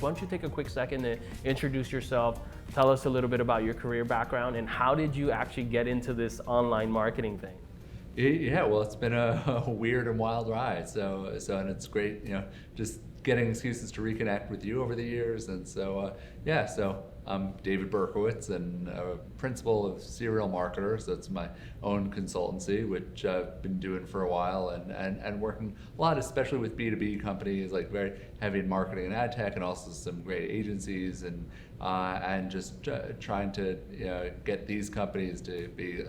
why don't you take a quick second to introduce yourself, tell us a little bit about your career background, and how did you actually get into this online marketing thing? Yeah, well, it's been a weird and wild ride. And it's great, just getting excuses to reconnect with you over the years. And so I'm David Berkowitz and principal of Serial Marketers. That's my own consultancy, which I've been doing for a while and working a lot, especially with B2B companies, like very heavy in marketing and ad tech, and also some great agencies, and just trying to get these companies to be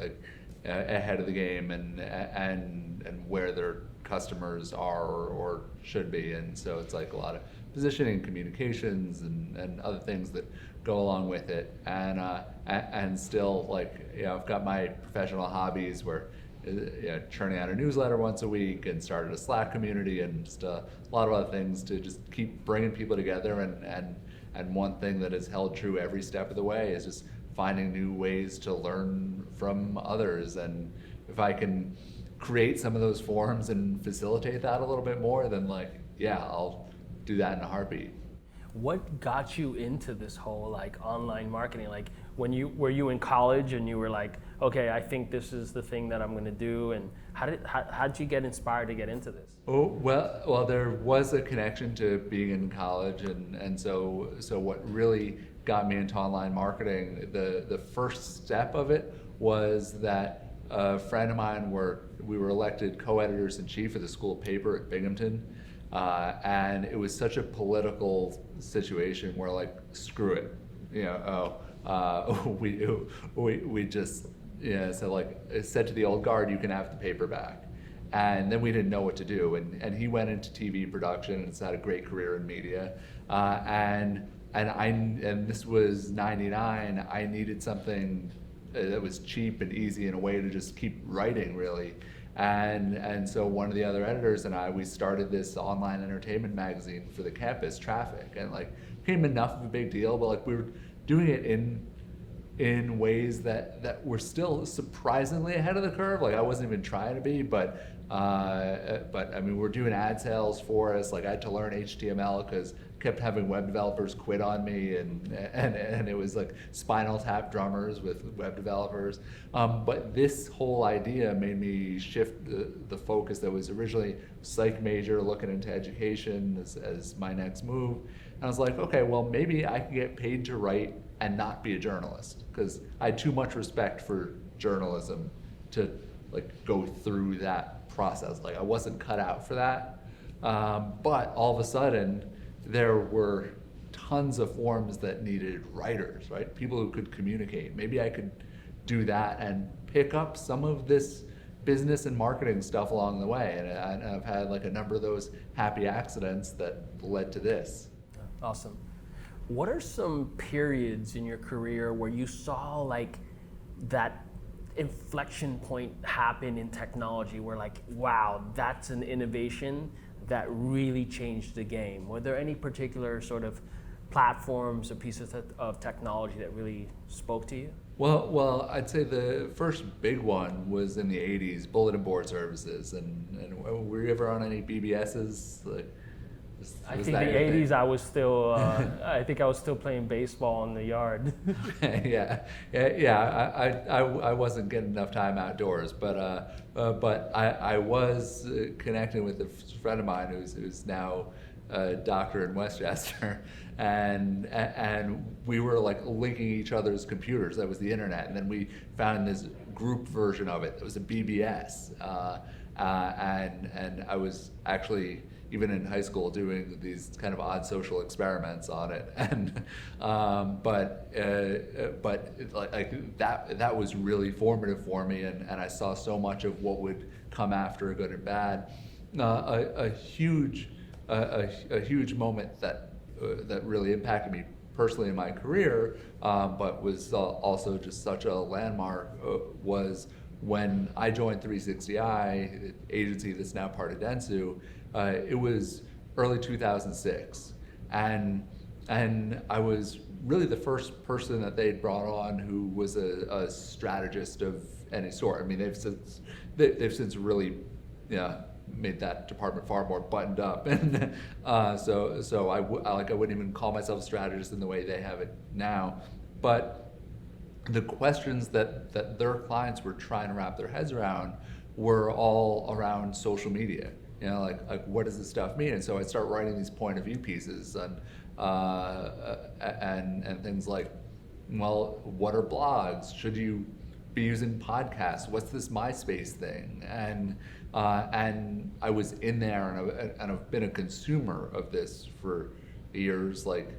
ahead of the game and where their customers are or should be. And so it's like a lot of positioning, communications, and other things that go along with it. And still, like, I've got my professional hobbies where churning out a newsletter once a week and started a Slack community and just a lot of other things to just keep bringing people together. And one thing that has held true every step of the way is just finding new ways to learn from others. And if I can create some of those forums and facilitate that a little bit more, then I'll do that in a heartbeat. What got you into this whole online marketing? Like were you in college and you were like, okay, I think this is the thing that I'm going to do, and how did you get inspired to get into this? Oh, well, there was a connection to being in college, and so what really got me into online marketing, the first step of it was that a friend of mine we were elected co-editors in chief of the school paper at Binghamton, and it was such a political situation where screw it, we just so it said to the old guard, you can have the paper back. And then we didn't know what to do, and he went into TV production and has had a great career in media, and this was '99. I needed something that was cheap and easy and a way to just keep writing, really. And so one of the other editors and we started this online entertainment magazine for the campus, Traffic, and became enough of a big deal, but we were doing it in ways that were still surprisingly ahead of the curve. I wasn't even trying to be, but I mean, we're doing ad sales for us. I had to learn HTML because I kept having web developers quit on me, and it was Spinal Tap drummers with web developers. But this whole idea made me shift the focus that was originally psych major, looking into education as my next move. And I was like, okay, well, maybe I can get paid to write and not be a journalist, because I had too much respect for journalism to go through that process. I wasn't cut out for that. But all of a sudden, there were tons of forums that needed writers, right? People who could communicate. Maybe I could do that and pick up some of this business and marketing stuff along the way. And I've had a number of those happy accidents that led to this. Awesome. What are some periods in your career where you saw that inflection point happen in technology where wow, that's an innovation that really changed the game? Were there any particular sort of platforms or pieces of technology that really spoke to you? Well, I'd say the first big one was in the '80s, bulletin board services. And were you ever on any BBSs? I think the '80s, I was still. I think I was still playing baseball in the yard. Yeah. I wasn't getting enough time outdoors, but I was connecting with a friend of mine who's now a doctor in Westchester, and we were linking each other's computers. That was the internet, and then we found this group version of it. It was a BBS, and I was actually, even in high school, doing these kind of odd social experiments on it, and that was really formative for me, and I saw so much of what would come after, good and bad. A huge moment that really impacted me personally in my career, but was also just such a landmark, was when I joined 360i, the agency that's now part of Dentsu. It was early 2006, and I was really the first person that they'd brought on who was a strategist of any sort. I mean, they've since really made that department far more buttoned up, and so I wouldn't even call myself a strategist in the way they have it now, but the questions that their clients were trying to wrap their heads around were all around social media. Like what does this stuff mean? And so I'd start writing these point of view pieces and things like, well, what are blogs? Should you be using podcasts? What's this MySpace thing? And I was in there, and I've been a consumer of this for years, like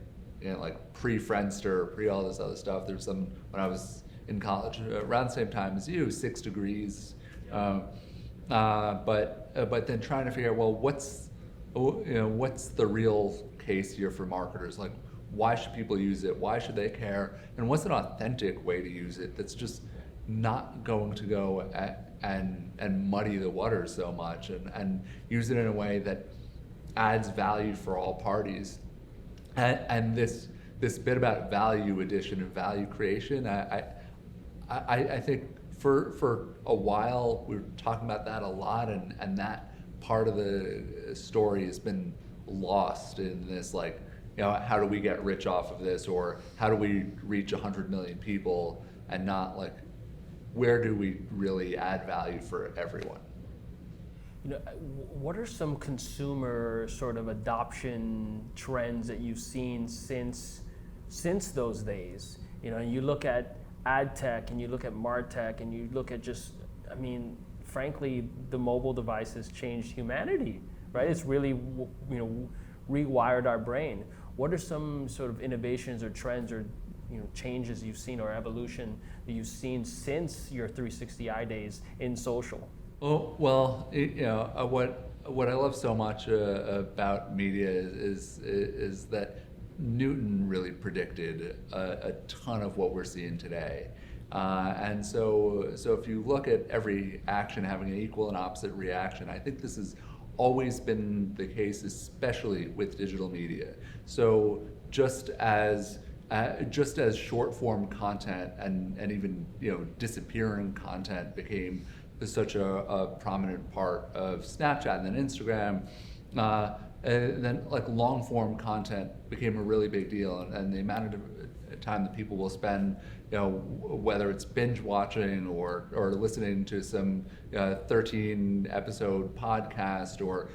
pre-Friendster, pre all this other stuff. There's some when I was in college, around the same time as you, 6 Degrees. But then trying to figure out, well, what's the real case here for marketers? Like, why should people use it? Why should they care? And what's an authentic way to use it that's just not going to go and muddy the water so much, and use it in a way that adds value for all parties? And this bit about value addition and value creation, I think for a while we were talking about that a lot, and that part of the story has been lost in this, like, how do we get rich off of this, or how do we reach 100 million people, and not like, where do we really add value for everyone? What are some consumer sort of adoption trends that you've seen since those days? You look at ad tech, and you look at MarTech, and you look at frankly, the mobile device has changed humanity, right? It's really, rewired our brain. What are some sort of innovations or trends or changes you've seen, or evolution that you've seen since your 360i days in social? Oh, well, what I love so much about media is that Newton really predicted a ton of what we're seeing today. And so if you look at every action having an equal and opposite reaction, I think this has always been the case, especially with digital media. So just as short form content and even disappearing content became such a prominent part of Snapchat and then Instagram, and then like long form content became a really big deal, and the amount of time that people will spend, whether it's binge watching or listening to some 13 episode podcast or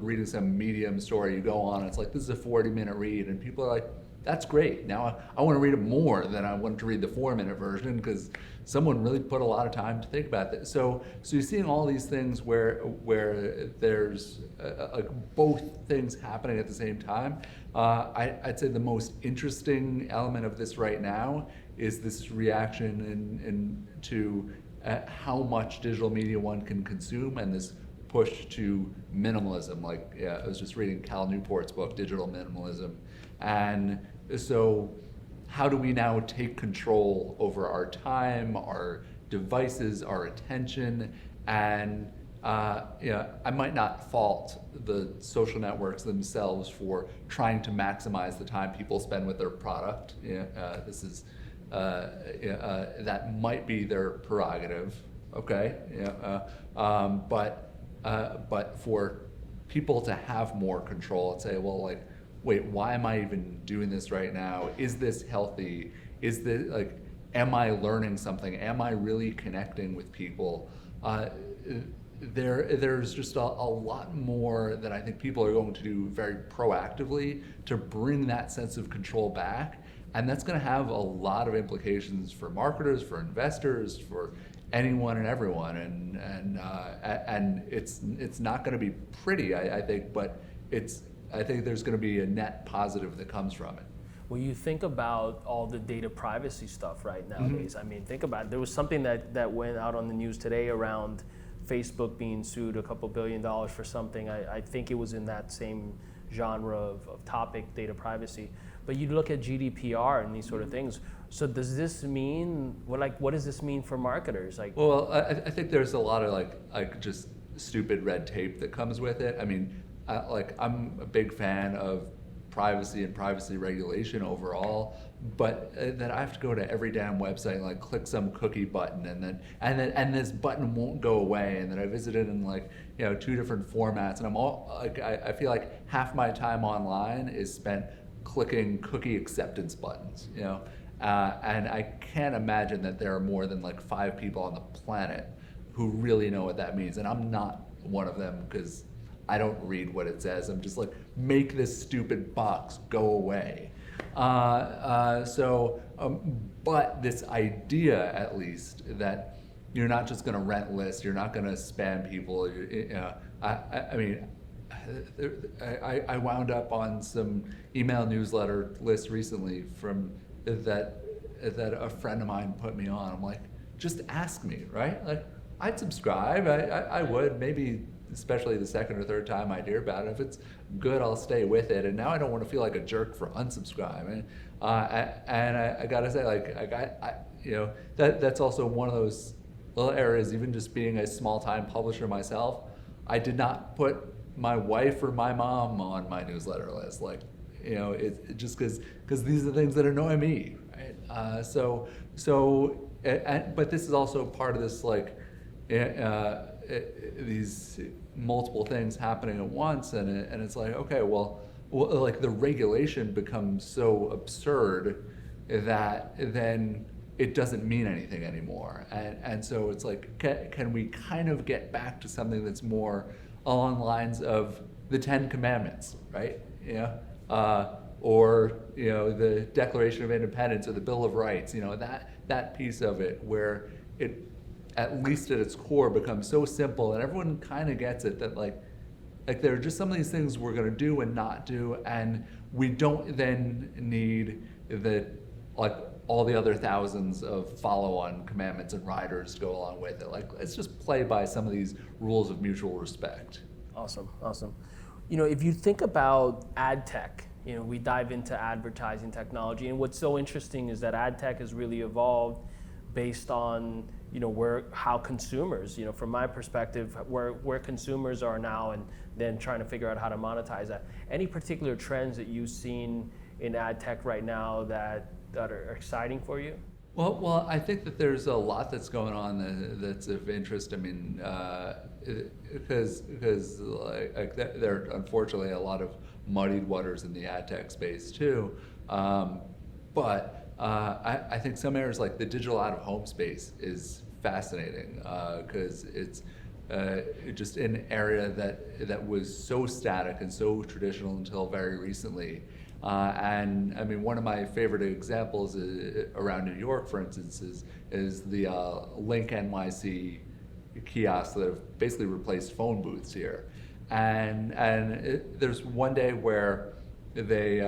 reading some Medium story, you go on, it's like, this is a 40-minute read, and people are like, that's great. Now I want to read it more than I want to read the 4-minute version, because someone really put a lot of time to think about this. So you're seeing all these things where there's both things happening at the same time. I'd say the most interesting element of this right now is this reaction to how much digital media one can consume, and this push to minimalism. Like, I was just reading Cal Newport's book, Digital Minimalism. And so how do we now take control over our time, our devices, our attention? And I might not fault the social networks themselves for trying to maximize the time people spend with their product. This is that might be their prerogative, okay? But for people to have more control and say, well, like, wait, why am I even doing this right now? Is this healthy? Is this, like, am I learning something? Am I really connecting with people? There's just a lot more that I think people are going to do very proactively to bring that sense of control back. And that's going to have a lot of implications for marketers, for investors, for anyone and everyone. And it's not going to be pretty, I think, but I think there's going to be a net positive that comes from it. Well, you think about all the data privacy stuff right nowadays. Mm-hmm. I mean, think about it. There was something that went out on the news today around Facebook being sued $2 billion for something. I think it was in that same genre of topic, data privacy. But you look at GDPR and these sort of things. So does this mean, what does this mean for marketers? Like, well, I think there's a lot of like just stupid red tape that comes with it. I mean, I'm a big fan of privacy and privacy regulation overall, but that I have to go to every damn website and like click some cookie button, and this button won't go away, and then I visited in like 2 different formats, and I'm all like I feel like half my time online is spent clicking cookie acceptance buttons, and I can't imagine that there are more than like 5 people on the planet who really know what that means, and I'm not one of them because I don't read what it says. I'm just like, make this stupid box go away. But this idea, at least, that you're not just going to rent lists, you're not going to spam people. I wound up on some email newsletter list recently from that a friend of mine put me on. I'm like, just ask me, right? Like, I'd subscribe. I would, maybe especially the second or third time I hear about it. If it's good, I'll stay with it. And now I don't want to feel like a jerk for unsubscribing. And I gotta say, like, that's also one of those little areas. Even just being a small-time publisher myself, I did not put my wife or my mom on my newsletter list. Like, it just because these are the things that annoy me, right? But this is also part of this, like, these multiple things happening at once, and it's like, okay, well, like the regulation becomes so absurd that then it doesn't mean anything anymore, and so it's like, can we kind of get back to something that's more along the lines of the 10 Commandments, right? Or the Declaration of Independence or the Bill of Rights, that piece of it where it, at least at its core, becomes so simple and everyone kind of gets it, that like there are just some of these things we're going to do and not do, and we don't then need all the other thousands of follow-on commandments and riders to go along with it. Like, let's just play by some of these rules of mutual respect. Awesome. If you think about ad tech, we dive into advertising technology, and what's so interesting is that ad tech has really evolved based on how consumers, from my perspective, where consumers are now, and then trying to figure out how to monetize that. Any particular trends that you've seen in ad tech right now that are exciting for you? Well, I think that there's a lot that's going on that's of interest. I mean, because like there are unfortunately a lot of muddied waters in the ad tech space too. But I think some areas like the digital out-of-home space is fascinating because it's just an area that was so static and so traditional until very recently. And I mean, one of my favorite examples around New York, for instance, is the Link NYC kiosks that have basically replaced phone booths here. And there's one day where they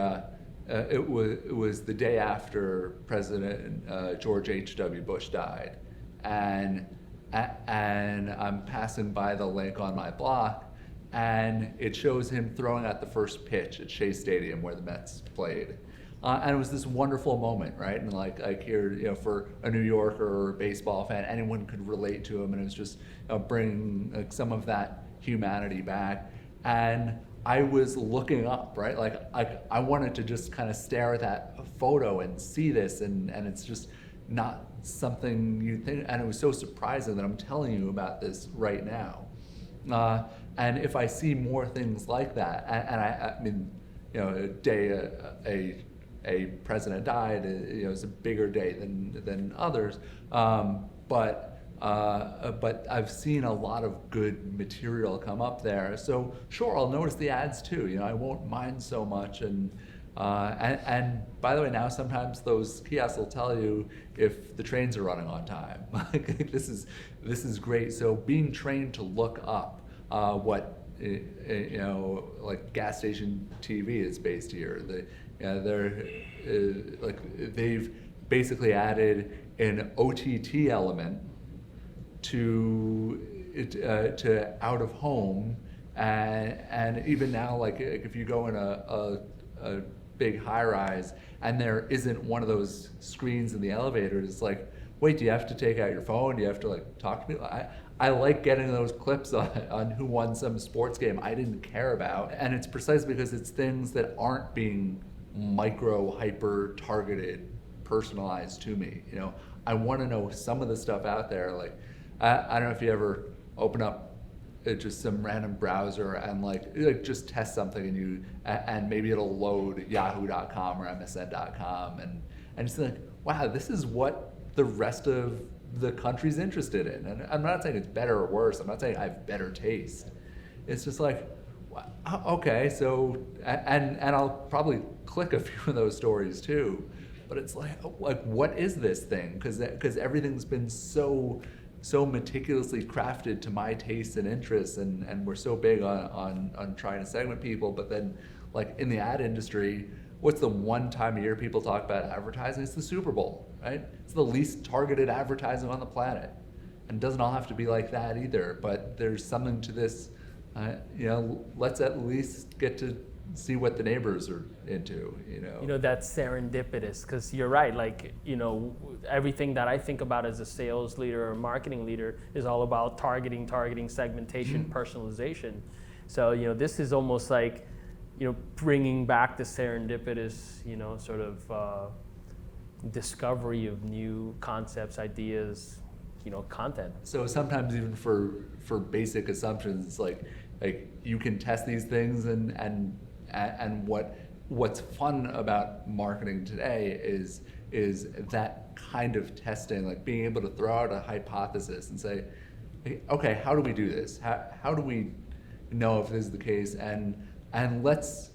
it was the day after President George H.W. Bush died, and I'm passing by the Link on my block, and it shows him throwing out the first pitch at Shea Stadium where the Mets played. And it was this wonderful moment, right? And like here, for a New Yorker or a baseball fan, anyone could relate to him, and it was just bringing some of that humanity back. And I was looking up, right? Like I wanted to just kind of stare at that photo and see this, and it's just not something you think. And it was so surprising that I'm telling you about this right now. And if I see more things like that, and I mean, a day a president died, it's a bigger day than others, but I've seen a lot of good material come up there. So sure, I'll notice the ads too. I won't mind so much. And by the way, now sometimes those kiosks will tell you if the trains are running on time. This is great. So being trained to look up what like gas station TV is based here. They've basically added an OTT element to out of home, and even now, like if you go in a big high rise and there isn't one of those screens in the elevator, it's like, wait, do you have to take out your phone? Do you have to like talk to people? I like getting those clips on who won some sports game I didn't care about. And it's precisely because it's things that aren't being micro, hyper targeted, personalized to me. You know, I want to know some of the stuff out there. Like, I don't know if you ever open up just some random browser and like just test something and maybe it'll load yahoo.com or msn.com and it's like, wow, this is what the rest of the country's interested in. And I'm not saying it's better or worse. I'm not saying I have better taste. It's just like, okay, so, and I'll probably click a few of those stories too, but it's like what is this thing? Because everything's been so meticulously crafted to my tastes and interests, and we're so big on trying to segment people. But then, like in the ad industry, what's the one time a year people talk about advertising? It's the Super Bowl, right? It's the least targeted advertising on the planet, and it doesn't all have to be like that either. But there's something to this. You know, let's at least get to see what the neighbors are into, you know. You know, that's serendipitous, because you're right. Like, you know, everything that I think about as a sales leader or marketing leader is all about targeting, segmentation, personalization. So, you know, this is almost like, you know, bringing back the serendipitous, you know, sort of discovery of new concepts, ideas, you know, content. So sometimes even for basic assumptions, it's like you can test these things and what's fun about marketing today is that kind of testing, like being able to throw out a hypothesis and say, hey, okay, how do we do this? How do we know if this is the case? And let's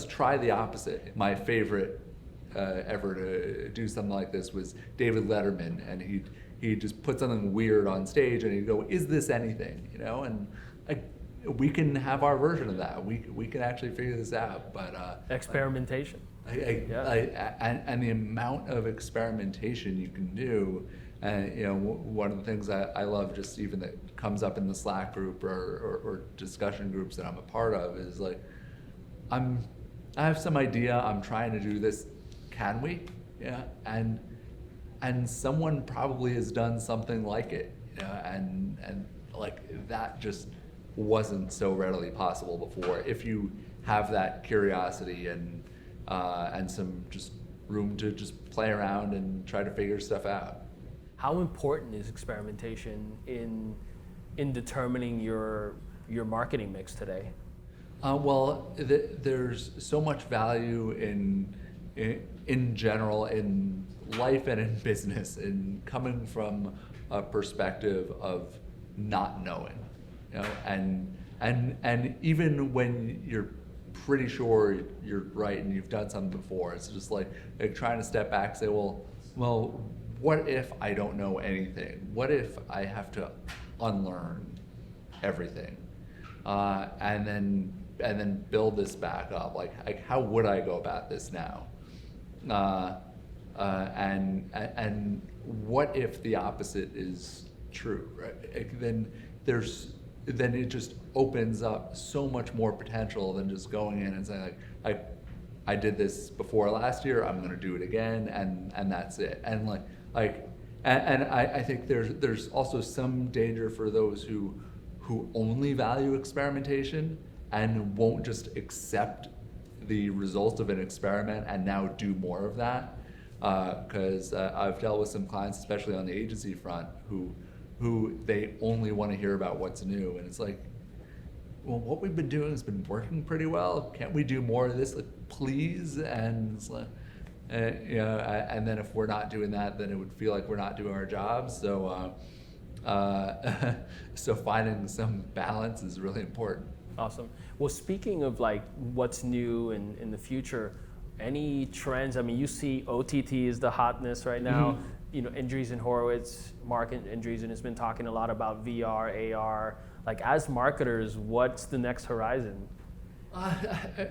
try the opposite. My favorite ever to do something like this was David Letterman, and he'd just put something weird on stage and he'd go, is this anything? You know, and we can have our version of that. We can actually figure this out. But experimentation. And the amount of experimentation you can do, and you know, one of the things I love, just even that comes up in the Slack group or discussion groups that I'm a part of, is like, I have some idea, I'm trying to do this. Can we? Yeah, and someone probably has done something like it, you know, and like that just wasn't so readily possible before. If you have that curiosity and some just room to just play around and try to figure stuff out. How important is experimentation in determining your marketing mix today? Well, there's so much value in general in life and in business, in coming from a perspective of not knowing, you know, and even when you're pretty sure you're right and you've done something before, it's just like trying to step back and say, well, what if I don't know anything? What if I have to unlearn everything, and then build this back up? Like how would I go about this now? And what if the opposite is true? Right? Then it just opens up so much more potential than just going in and saying like I did this before last year, I'm going to do it again, and that's it. And I think there's also some danger for those who only value experimentation and won't just accept the result of an experiment and now do more of that. Because I've dealt with some clients, especially on the agency front, who they only want to hear about what's new, and it's like, well, what we've been doing has been working pretty well. Can't we do more of this, like, please? And it's like, you know, and then if we're not doing that, then it would feel like we're not doing our jobs. So, so finding some balance is really important. Awesome. Well, speaking of like what's new in the future, any trends? I mean, you see OTT is the hotness right now. Mm-hmm. You know, Andreessen Horowitz, Mark Andreessen has been talking a lot about VR, AR. Like, as marketers, what's the next horizon?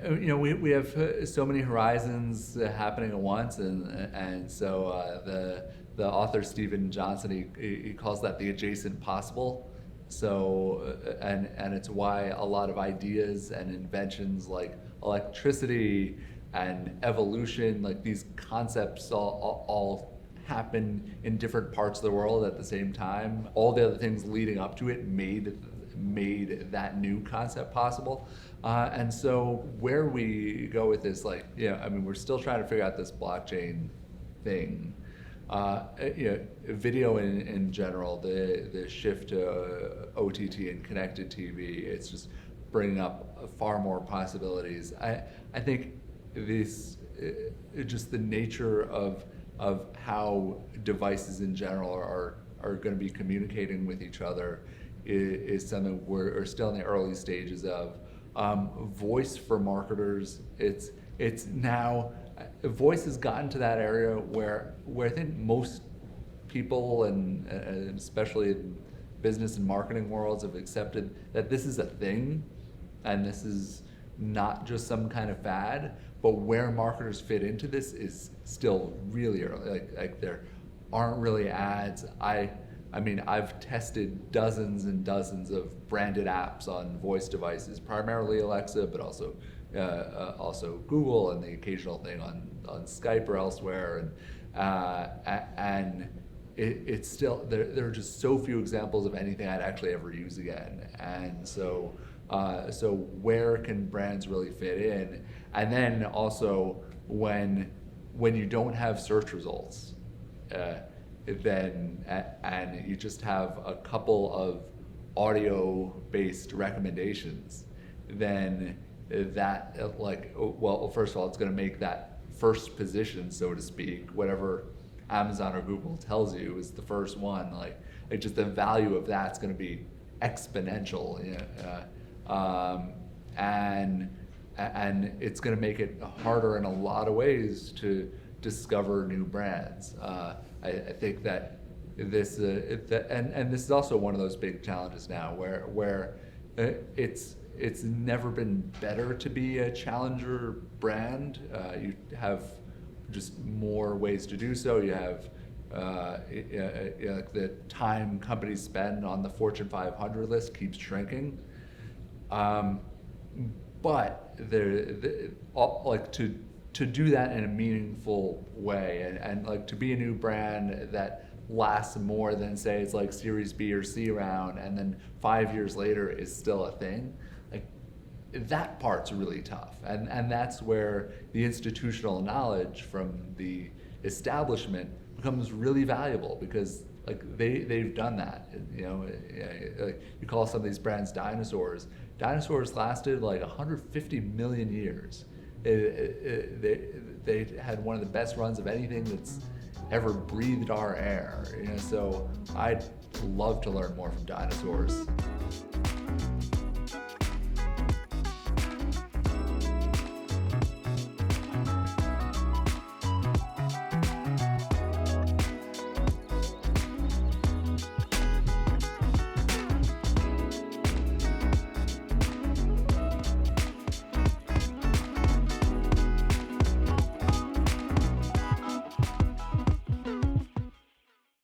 You know, we have so many horizons happening at once, and so the author Stephen Johnson, he calls that the adjacent possible. So and it's why a lot of ideas and inventions like electricity and evolution, like these concepts all happen in different parts of the world at the same time. All the other things leading up to it made that new concept possible. And so where we go with this, like, I mean, we're still trying to figure out this blockchain thing. Video in general, the shift to OTT and connected TV, it's just bringing up far more possibilities. I think this, just the nature of how devices in general are going to be communicating with each other is something we're still in the early stages of. Voice for marketers, it's now, voice has gotten to that area where I think most people, and especially in business and marketing worlds, have accepted that this is a thing, and this is not just some kind of fad. But where marketers fit into this is still really early. Like there aren't really ads. I mean, I've tested dozens and dozens of branded apps on voice devices, primarily Alexa, but also Google, and the occasional thing on Skype or elsewhere. And it's still, there are just so few examples of anything I'd actually ever use again. And so where can brands really fit in? And then also when you don't have search results, then and you just have a couple of audio-based recommendations, then that, like, well, first of all, it's going to make that first position, so to speak, whatever Amazon or Google tells you is the first one, like just the value of that's going to be exponential, and it's going to make it harder in a lot of ways to discover new brands. I think that this and this is also one of those big challenges now, where it's never been better to be a challenger brand. You have just more ways to do so. You have the time companies spend on the Fortune 500 list keeps shrinking. But to do that in a meaningful way, and like to be a new brand that lasts more than, say, it's like Series B or C round, and then 5 years later is still a thing, like that part's really tough. And that's where the institutional knowledge from the establishment becomes really valuable, because like they've done that. Like you call some of these brands dinosaurs. Dinosaurs lasted like 150 million years. They had one of the best runs of anything that's ever breathed our air. So I'd love to learn more from dinosaurs.